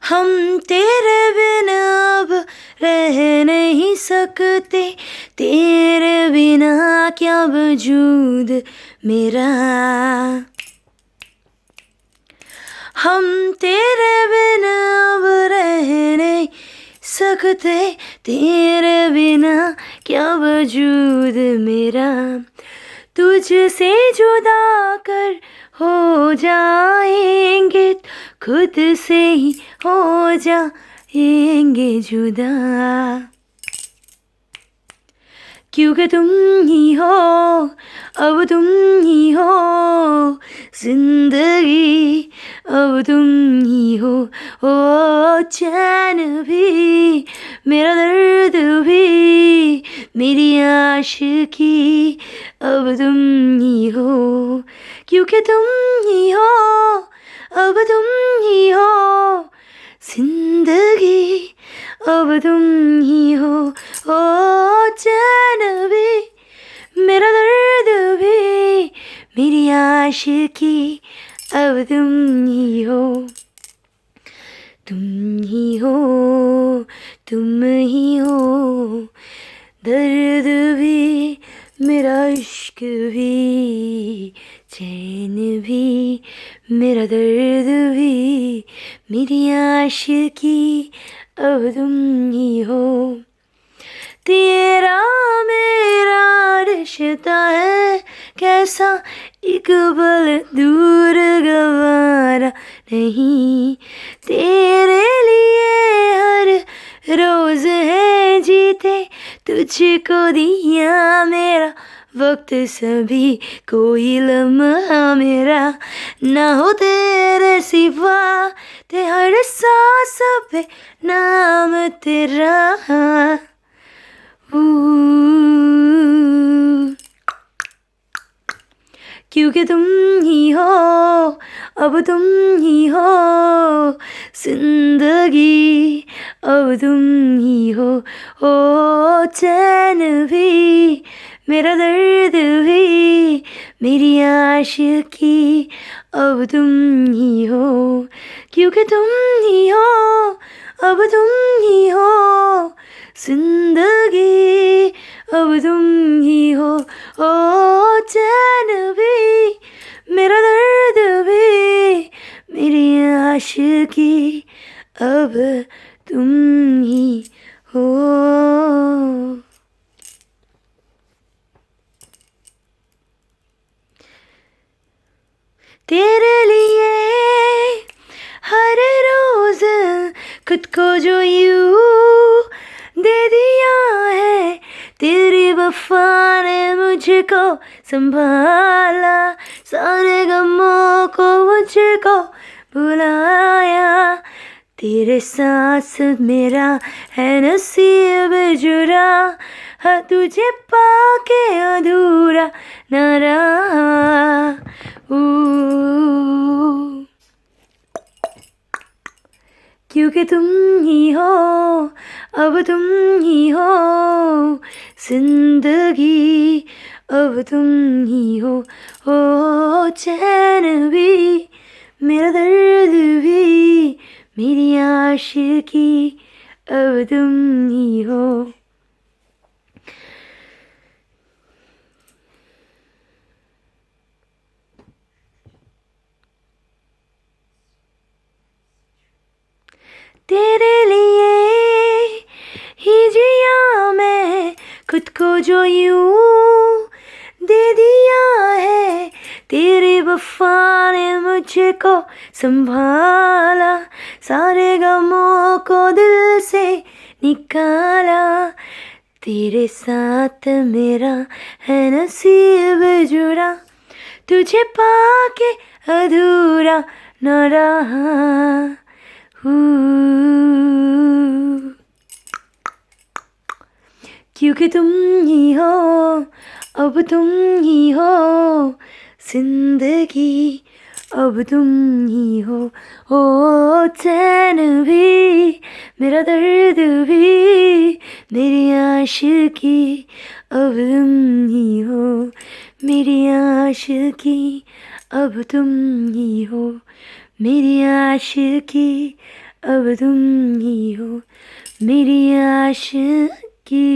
हम तेरे बिना अब रह नहीं सकते, तेरे बिना क्या वजूद मेरा। हम तेरे बिना अब रह नहीं सकते, तेरे बिना क्या वजूद मेरा। तुझसे जुदा कर हो जाएंगे, खुद से ही हो जाएंगे जुदा। क्योंकि तुम ही हो, अब तुम ही हो जिंदगी, अब तुम ही हो। ओ चैन भी, मेरा दर्द भी, मेरी आशिकी, अब तुम ही हो। क्योंकि तुम ही हो, अब तुम ही हो जिंदगी, अब तुम ही हो। ओ चैन भी, मेरा दर्द भी, मेरी आशिकी, अब तुम ही हो। तुम ही हो, तुम ही हो, दर्द भी, मेरा इश्क भी, चैन भी, मेरा दर्द भी, मेरी आशिकी, अब तुम ही हो। तेरा मेरा रिश्ता है कैसा, एक पल दूर गवारा नहीं। तेरे लिए हर रोज है जीते, तुझको दिया मेरा वक्त सभी, कोई लम्हा मेरा ना हो तेरे सिवा। ते हर सांस पे नाम तेरा। क्योंकि तुम ही हो, अब तुम ही हो जिंदगी, अब तुम ही हो। ओ चैन भी, मेरा दर्द भी, मेरी आशिकी, अब तुम ही हो। क्योंकि तुम ही हो, अब तुम ही हो जिंदगी, अब तुम ही हो। ओ चैन भी, मेरा दर्द भी, मेरी आशिकी, अब तुम ही हो। तेरे लिए हर रोज खुद को जो यूं दे दिया है, तेरी वफा ने मुझको संभाला, सारे गमों को मुझको बुलाया। तेरे साथ मेरा है नसीब जुड़ा, हाँ तुझे पाके अधूरा न रहा। क्योंकि तुम ही हो, अब तुम ही हो जिंदगी, अब तुम ही हो। ओ चैन भी, मेरा दर्द भी, मेरी आशिकी, अब तुम ही हो। तेरे लिए ही जिया मैं, खुद को जो यूं दे दिया है, तेरी वफा ने मुझको संभाला, सारे गमों को दिल से निकाला। तेरे साथ मेरा है नसीब जुड़ा, तुझे पाके अधूरा न रहा। क्योंकि तुम ही हो, अब तुम ही हो जिंदगी, अब तुम ही हो। ओ चैन भी, मेरा दर्द भी, मेरी आशिकी, अब तुम ही हो। मेरी आशिकी, अब तुम ही हो। मेरी आशिकी, अब तुम ही हो मेरी आशिकी।